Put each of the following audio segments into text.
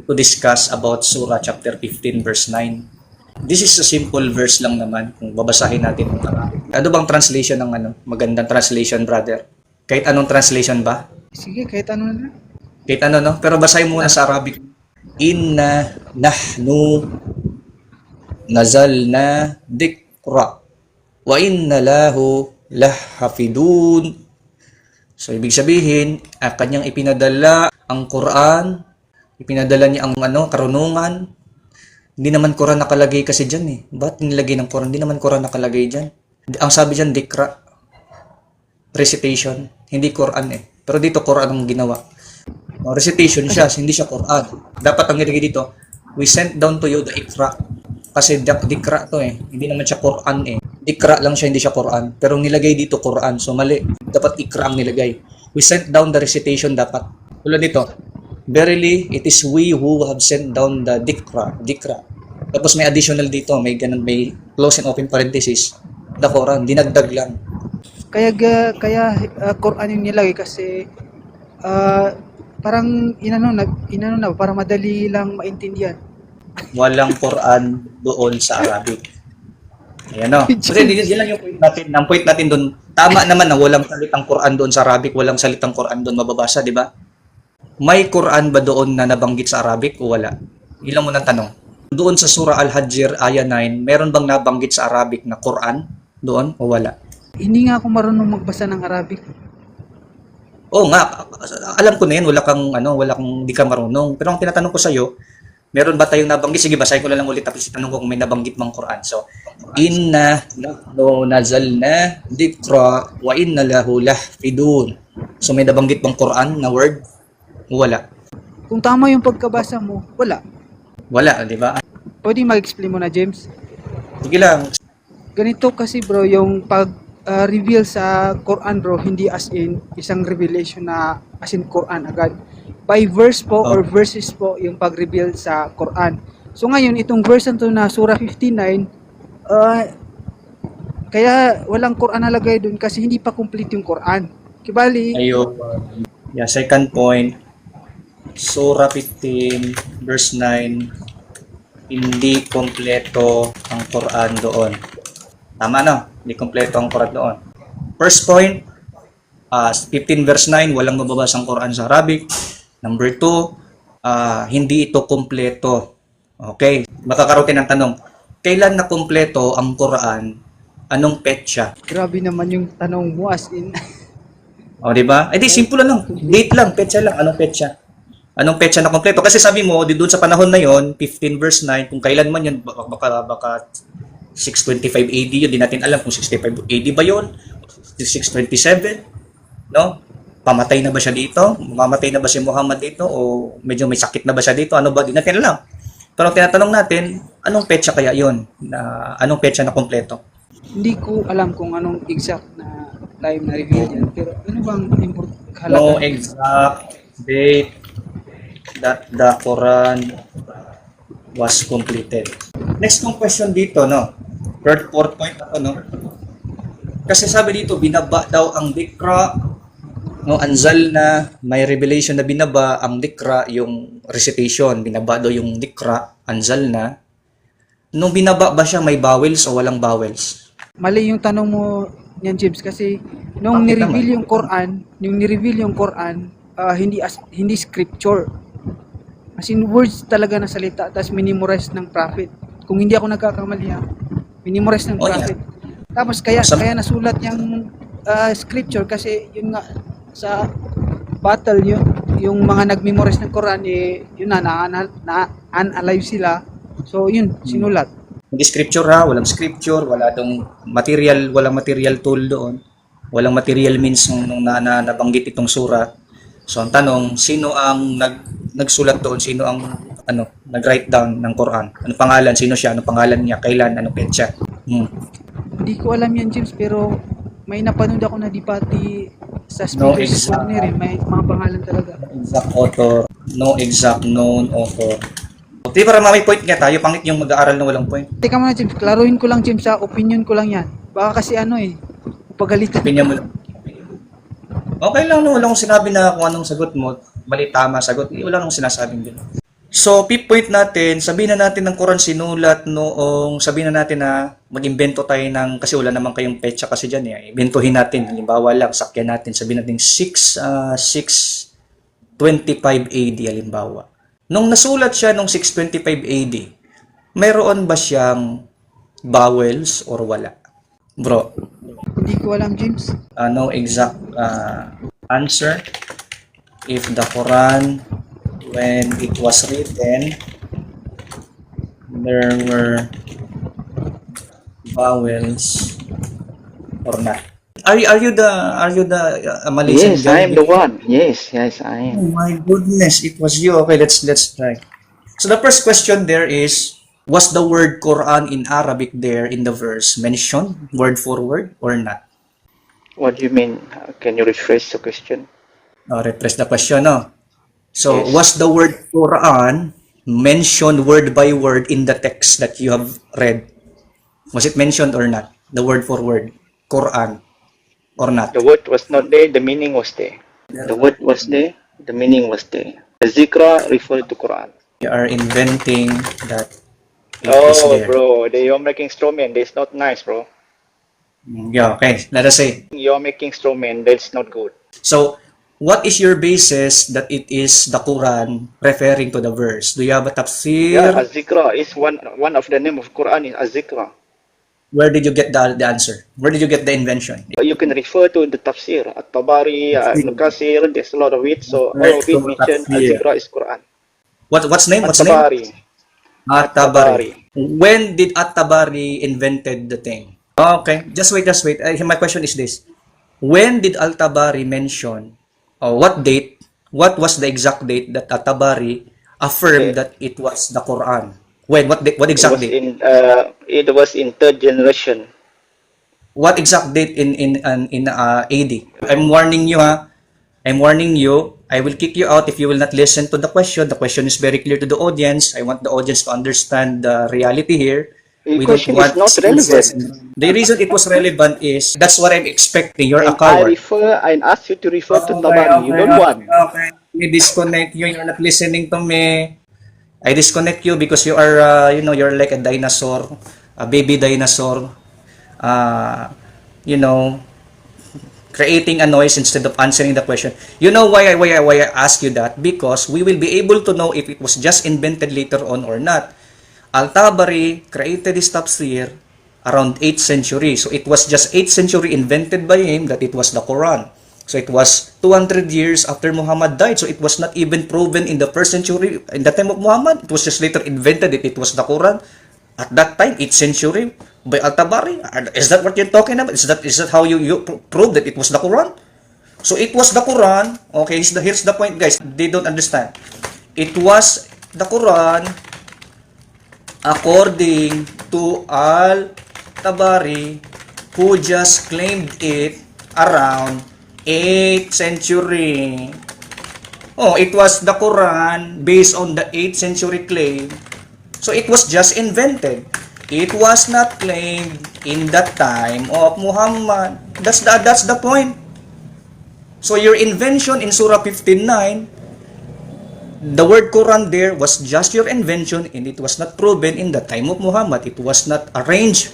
to discuss about Surah chapter 15 verse 9. This is a simple verse lang naman kung babasahin natin ng Arabic. Ano bang translation ng magandang translation, brother? Kahit anong translation ba? Sige, kahit ano na. Kahit ano, no? Pero basahin muna sa Arabic. Inna nahnu nazalna dikra wa inna lahu lahafidun. So, ibig sabihin, kanyang ipinadala ang Quran, ipinadala niya ang karunungan. Hindi naman Quran nakalagay kasi dyan eh. Ba't nilagay ng Quran? Hindi naman Quran nakalagay dyan. Ang sabi dyan, dikra. Recitation. Hindi Quran eh. Pero dito Quran ang ginawa. Recitation siya, hindi siya Quran. Dapat ang nilagay dito, we sent down to you the ikra. Kasi dikra to eh. Hindi naman siya Quran eh. Dikra lang siya, hindi siya Quran. Pero nilagay dito Quran. So mali. Dapat ikra ang nilagay. We sent down the recitation dapat. Tulad dito. Verily, it is we who have sent down the dikra. Tapos may additional dito, may ganun, may close and open parenthesis. The Quran, dinagdag lang. Kaya Quran yung nilagay kasi parang inano na para madali lang maintindihan. Walang Quran doon sa Arabic. Ayan o. Kasi yun lang yung point natin. Ang point natin doon, tama naman na walang salitang Quran doon sa Arabic, walang salitang Quran doon mababasa, di ba? May Quran ba doon na nabanggit sa Arabic o wala? Ilang mo ng tanong. Doon sa Surah Al-Hajr, Aya 9, meron bang nabanggit sa Arabic na Quran doon o wala? Hindi nga ako marunong magbasa ng Arabic. Oo nga, alam ko na yan, wala kang di ka marunong. Pero ang tinatanong ko sa iyo, meron ba tayong nabanggit? Sige, basahin ko na lang ulit tapos itanong ko kung may nabanggit mang Quran. So, inna nahnu nazalna dikra wa inna lahu lahfidun. So, may nabanggit bang Quran na word? Wala. Kung tama yung pagkabasa mo, wala. Wala, di ba? Pwede mag-explain mo na, James? Sige lang. Ganito kasi bro, yung pag-reveal sa Quran bro, hindi as in isang revelation na as in Quran agad. By verse po or verses po yung pag-reveal sa Quran. So ngayon, itong verse na to na Surah 59, kaya walang Quran nalagay dun kasi hindi pa complete yung Quran. Kibali, Ayun. Yeah, second point. Surah 15, verse 9, hindi kompleto ang Quran doon. Tama no? Hindi kompleto ang Quran doon. First point, 15 verse 9, walang mababasang Quran sa Arabic. Number 2, hindi ito kompleto. Okay? Makakaroon ng tanong, kailan na kompleto ang Quran? Anong petsa? grabe naman yung tanong mo as in. O, di ba? Eh di, simple lang. Date lang, petsa lang. Anong petsa? Anong petsa na kompleto? Kasi sabi mo, doon sa panahon na yon, 15 verse 9, kung kailan man yan, baka 625 AD yun, di natin alam kung 65 AD ba yun, 627, no? Pamatay na ba siya dito? Mamatay na ba si Muhammad dito? O medyo may sakit na ba siya dito? Ano ba? Di natin alam. Pero tinatanong natin, anong petsa kaya yun? Anong petsa na kompleto? Hindi ko alam kung anong exact na time na reveal yan. Pero ano bang No exact date that the Quran was completed. Next kong question dito, no? Fourth point na to, no? Kasi sabi dito, binaba daw ang dikra, no? Anzal na, may revelation na binaba ang dikra, yung recitation, binaba daw yung dikra, anzal na. Nung binaba ba siya, may vowels o walang vowels? Mali yung tanong mo niyan, James, kasi nung ni-reveal yung Quran, hindi scripture. As in words talaga na salita, tapos minimorize ng prophet. Kung hindi ako nagkakamali, minimorize ng prophet. Tapos kaya nasulat yung scripture kasi yun nga sa battle yung mga nag-memorize ng Quran yun unalive sila. So yun, sinulat. Hindi scripture ha, walang scripture, walang material tool doon. Walang material means nung nabanggit itong sura. So ang tanong, sino ang nagsulat doon? Sino ang nag-write down ng Quran? Ano pangalan? Sino siya? Ano pangalan niya? Kailan? Ano petsa? Hindi ko alam yan, James, pero may napanood ako na debate sa No speakers exact may mga pangalan talaga. exact author, no exact known author. Di para may point nga tayo, pangit yung mag-aaral na walang point. Teka muna, James, klaruhin ko lang, James, sa opinion ko lang yan. Baka kasi pagalitan. Opinion mo lang. Okay lang, no? Wala akong sinabi na kung anong sagot mo, mali, tama sagot. Wala akong sinasabing din. So, point natin, sabihin na natin ng Quran sinulat noong, sabihin na natin na mag-imbento tayo ng, kasi wala naman kayong petsa kasi dyan eh. Ibentohin natin, halimbawa lang, sakyan natin, sabihin natin 625 AD, halimbawa. Nung nasulat siya nung 625 AD, mayroon ba siyang vowels or wala? Bro, Hindi ko alam, James. no exact answer. If the Quran, when it was written, there were vowels or not? Are you the Malaysian Yes, guy? I am the one. Yes, I Oh am. my goodness, it was you. Okay, let's try. So the first question there is, was the word Quran in Arabic there in the verse mentioned word for word or not? What do you mean? Can you rephrase the question? Repress the question, no? So, Yes. was the word Quran mentioned word by word in the text that you have read? Was it mentioned or not? The word for word, Quran, or not? The word was not there, the meaning was there. The word was there, the meaning was there. The zikra referred to Quran. You are inventing that it is Oh, there. bro, you're making straw man. That's not nice, bro. Yeah, okay. Let us say. You're making straw man. That's not good. So, what is your basis that it is the Quran referring to the verse? Do you have a Yeah, tafsir? az-zikra is one of the name of Quran is az-zikra. Where did you get the answer? Where did you get the invention? You can refer to the tafsir, at-Tabari, Ibn Kathir. There's a lot of it. So all of it To mention tafsir. az-zikra is Quran. What's name? What's the name? At-Tabari. At-Tabari. When did At-Tabari invented the thing? Okay, just wait. My question is this. When did Al-Tabari mention, what date, what was the exact date that At-Tabari affirmed that it was the Quran? When, what exact date? It was in third generation. What exact date in AD? I'm warning you, ha? I'm warning you. I will kick you out if you will not listen to the question. The question is very clear to the audience. I want the audience to understand the reality here. The We don't question want is not excuses. relevant. The reason it was relevant is that's what I'm expecting. You're a And I coward. ask you to refer to Okay, Tabari. You don't want. okay. We disconnect you. You're not listening to me. I disconnect you because you are, you're like a dinosaur, a baby dinosaur. Uh, you know, creating a noise instead of answering the question. You know why I ask you that? Because we will be able to know if it was just invented later on or not. Al-Tabari created this tafsir around 8th century. So it was just 8th century invented by him that it was the Quran. So it was 200 years after Muhammad died. So it was not even proven in the first century, in the time of Muhammad. It was just later invented that it was the Quran. At that time, 8th century, by Al-Tabari. Is that what you're talking about? Is that how you prove that it was the Quran? So it was the Quran. Okay, here's the point, guys. They don't understand. It was the Quran according to Al-Tabari, who just claimed it around 8th century. Oh, it was the Quran based on the 8th century claim. So it was just invented. It was not claimed in the time of Muhammad. That's the point. So your invention in Surah 15:9, the word Quran there was just your invention and it was not proven in the time of Muhammad. It was not arranged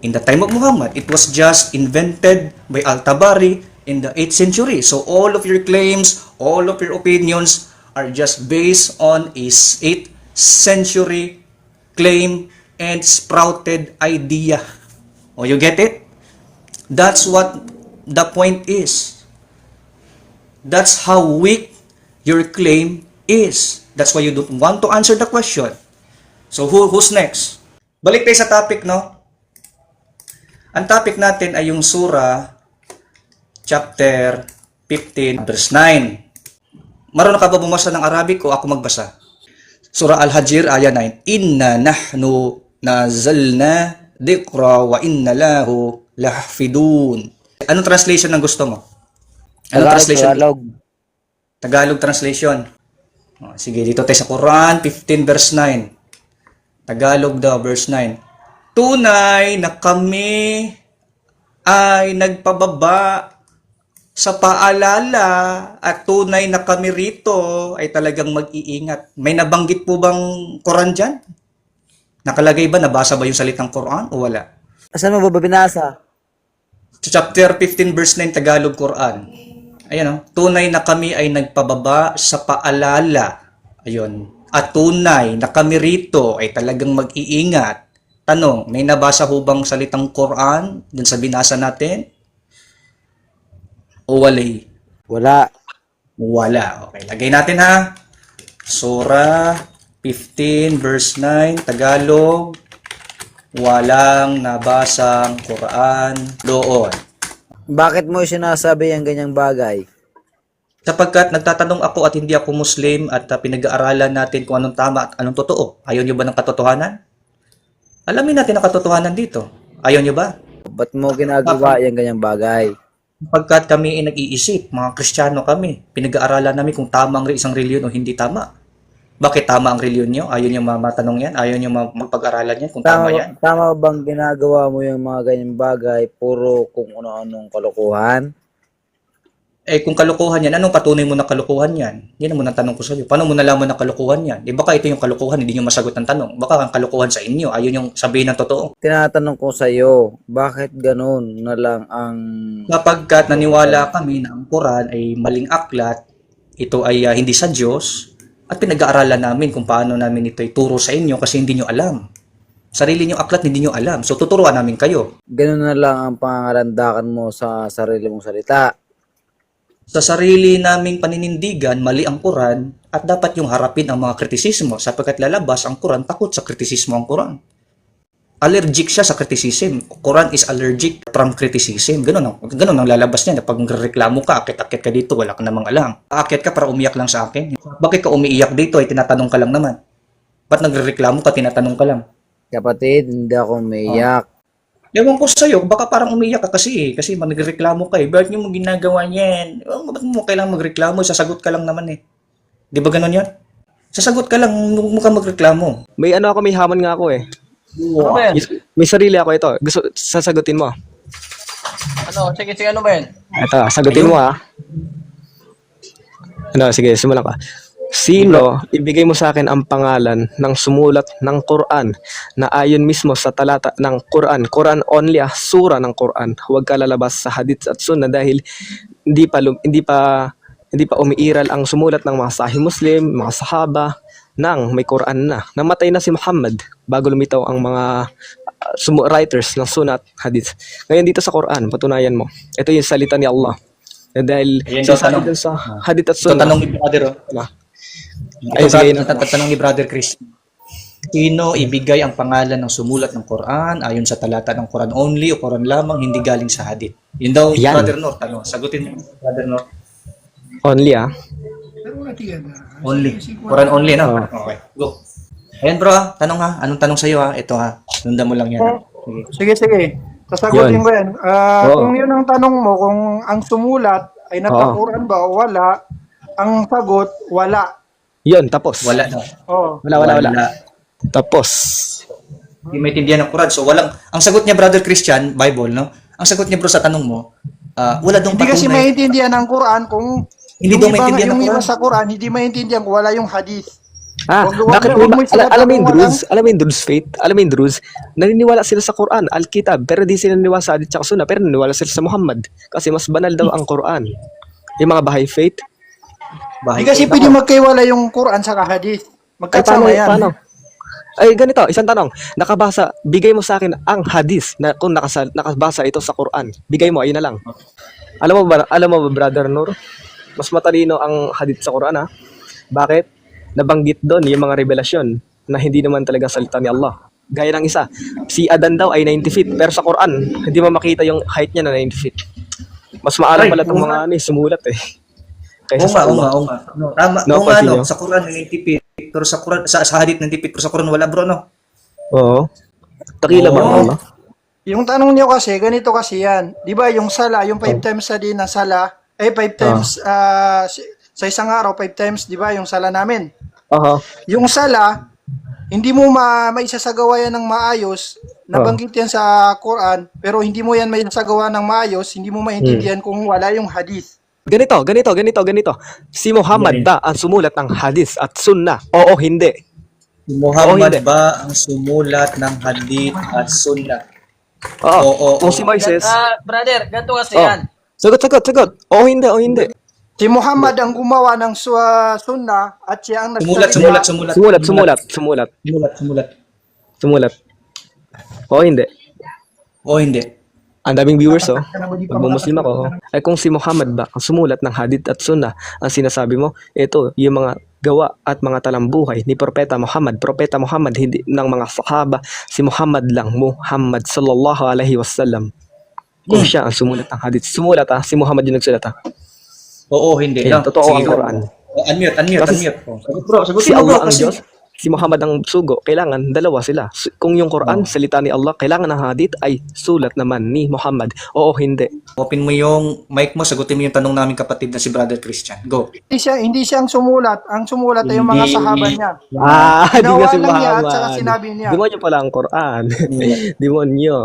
in the time of Muhammad. It was just invented by Al-Tabari in the 8th century. So all of your claims, all of your opinions are just based on a 8th century claim and sprouted idea. Oh, you get it? That's what the point is. That's how weak your claim is. That's why you don't want to answer the question. So who's next? Balik tayo sa topic, no? Ang topic natin ay yung Surah chapter 15 verse 9. Marunong ka ba bumasa ng Arabic o ako magbasa? Surah Al-Hajr, ayah 9. Inna nahnu nazalna dhikra wa inna lahu lahfidun. Anong translation ng gusto mo? Anong translation? Tagalog translation. Sige, dito tayo sa Quran 15 verse 9. Tagalog daw, verse 9. Tunay na kami ay nagpababa Sa paalala at tunay na kami rito ay talagang mag-iingat. May nabanggit po bang Quran dyan? Nakalagay ba, nabasa ba yung salitang Quran o wala? Saan mo ba binasa? Sa chapter 15 verse 9 Tagalog Quran. Ayan, tunay na kami ay nagpababa sa paalala. Ayun. At tunay na kami rito ay talagang mag-iingat. Tanong, may nabasa ho bang salitang Quran dun sa binasa natin? O walay? Wala. Wala. Okay, lagay natin ha. Surah 15 verse 9 Tagalog. Walang nabasang Quran doon. Bakit mo sinasabi ang ganyang bagay? Sapagkat nagtatanong ako at hindi ako Muslim at pinag-aaralan natin kung anong tama at anong totoo. Ayaw nyo ba ng katotohanan? Alamin natin ang katotohanan dito. Ayaw nyo ba? Ba't mo ginagawa yung ganyang bagay? Sapagkat kami ay nag-iisip, mga Kristiyano kami, pinag-aaralan namin kung tama ang isang reliyon o hindi tama. Bakit tama ang reliyon nyo? Ayaw nyo matanong yan? Ayaw nyo magpag-aralan yan kung tama yan? Tama bang ginagawa mo yung mga ganyang bagay puro kung ano-anong kalokohan? Eh kung kalokohan yan, anong patunay mo na kalokohan yan? Yan ang munang tanong ko sa iyo. Paano mo nalaman na kalokohan yan? Eh baka ito yung kalokohan, hindi nyo masagot ang tanong. Baka ang kalokohan sa inyo, ayaw nyo sabihin ng totoo. Tinatanong ko sa iyo, bakit ganun na lang ang... Kapagkat naniwala kami na ang Quran ay maling aklat, ito ay hindi sa Diyos, at pinag-aaralan namin kung paano namin ito ituro sa inyo kasi hindi nyo alam. Sarili nyo aklat, hindi nyo alam. So tuturuan namin kayo. Ganun na lang ang pangangalandakan mo sa sarili mong salita. Sa sarili naming paninindigan, mali ang Quran at dapat yung harapin ang mga kritisismo sapagkat lalabas ang Quran, takot sa kritisismo ang Quran. Allergic siya sa criticism. Quran is allergic from criticism. Ganun ang lalabas niya. Pag reklamo ka, akit-akit ka dito, wala ka namang alam. Akit ka para umiyak lang sa akin. Bakit ka umiiyak dito? Ay tinatanong ka lang naman. Ba't nagreklamo ka, tinatanong ka lang? Kapatid, hindi ako umiiyak. Ewan ko sa'yo, baka parang umiyak ka kasi nagreklamo ka eh. Bakit nyo mo ginagawa yan? Ba't mo kailangang magreklamo? Sasagot ka lang naman eh. Di ba ganun yan? Sasagot ka lang, huwag mo ka magreklamo. May ano ako, may hamon nga ako eh. Ano ba yan? May sarili ako ito. Gusto, sasagutin mo. Ano? Sige, ano ba yan? Ito, sagutin mo ah. Ano, sige, simulan ka. Sino ibigay mo sa akin ang pangalan ng sumulat ng Quran na ayon mismo sa talata ng Quran? Quran only surah ng Quran. Huwag ka lalabas sa hadith at sunnah dahil hindi pa umiiral ang sumulat ng mga sahih Muslim, mga sahaba nang may Quran na. Namatay na si Muhammad bago lumitaw ang mga writers ng sunnah at hadith. Ngayon dito sa Quran, patunayan mo. Ito yung salita ni Allah. Dahil sa hadith at Ito sunnah. tanong ni brother. Ito tanong ni brother Chris. Sino ibigay ang pangalan ng sumulat ng Quran ayon sa talata ng Quran only o Quran lamang hindi galing sa hadith? Yun daw, Yan. brother Nor. Tanong, sagutin mo, brother Nor. Only ah. Only. Quran only, no? Okay, go. Ayan bro, tanong ha. Anong tanong sa'yo ha? Ito ha. Sundan mo lang yan. Sige, sige. Sasagutin Yun. ko yan. Oo. Kung yun ang tanong mo, kung ang sumulat ay nagka-Quran ba o wala, ang sagot, wala. Yun, tapos. Wala na. Oh. Wala. Tapos. Hindi maintindihan ng Quran. So walang, ang sagot niya brother Christian, Bible, no? Ang sagot niya bro sa tanong mo, wala dong Hindi kasi patunay. maintindihan ng Quran kung Hindi daw maintindihan ng yung iba Quran. sa Quran, hindi maintindihan kung wala yung hadith. Bakit wag mo isulat alam mo na yung kung Druze? Alam mo yung Druze faith? Alam mo yung Druze? Naniniwala sila sa Quran, Al-Kitab, pero di sila naniniwala sa Hadith at Sunnah, pero naniniwala sila sa Muhammad. Kasi mas banal daw ang Quran. Yung mga Baha'i faith. Hindi kasi pwede magkaiwala yung Quran sa hadith. Magkasama yan. Paano? Ay, ganito, isang tanong. Bigay mo sa akin ang hadith na kung nakabasa ito sa Quran. Bigay mo, ayun na lang. Alam mo ba, Brother Nur? Mas matalino ang hadith sa Quran, ha? Bakit? Nabanggit doon yung mga revelasyon na hindi naman talaga salita ni Allah. Gaya ng isa, si Adan daw ay 90 feet, pero sa Quran, hindi mo makita yung height niya na 90 feet. Mas maalam pala itong mga sumulat eh. Kaysa sa Allah. Oo nga. No, tama. No, Oo nga, no. continue. Sa Quran, 90 feet. Pero sa Quran, sa hadith, 90 feet. Pero sa Quran, wala bro, no? Oo. Takila ba ang Oo. Allah? Yung tanong niyo kasi, ganito kasi yan. Di ba yung sala, yung 5 times sa din na sala, 5 times sa isang araw, 5 times, di ba, yung sala namin. Aha. Yung sala, hindi mo maisasagawa yan ng maayos nabanggit yan sa Quran, pero hindi mo yan may nasagawa ng maayos, hindi mo maintindihan kung wala yung hadith. Ganito. Si Muhammad ba ang sumulat ng hadith at sunnah? Oo, hindi. Si Muhammad hindi. ba ang sumulat ng hadith at sunnah? Oo. Oo. Kung si Moises, Brother, ganito kasi oh. yan. Sagot. Oo, hindi. Si Muhammad ang gumawa ng sunnah at siya ang Sumulat. Oo, hindi. O hindi. Ang daming viewers, oh. Pag Muslim ako, ay kung si Muhammad ba ang sumulat ng hadith at sunnah, ang sinasabi mo, ito, yung mga gawa at mga talambuhay ni Propeta Muhammad, hindi ng mga sahaba, si Muhammad lang, Muhammad sallallahu alaihi wasallam. Kung siya ang sumulat ng hadith, si Muhammad yung nagsulat, ha? Oo, hindi. Yan, totoo ang Quran. Kasi Sagutin Si mo, bro, Allah ang kasi- Diyos, si Muhammad ang sugo, kailangan dalawa sila. Kung yung Quran, salita ni Allah, kailangan ang hadith ay sulat naman ni Muhammad. Oo, hindi. Open mo yung mic mo, sagutin mo yung tanong namin kapatid na si Brother Christian. Go. Hindi siya ang sumulat. Ang sumulat ay yung mga Hindi. sahaba niya. Di Ginawa nga si lang niya at Muhammad. saka sinabi niya. Demonyo pala ang Quran. Demonyo.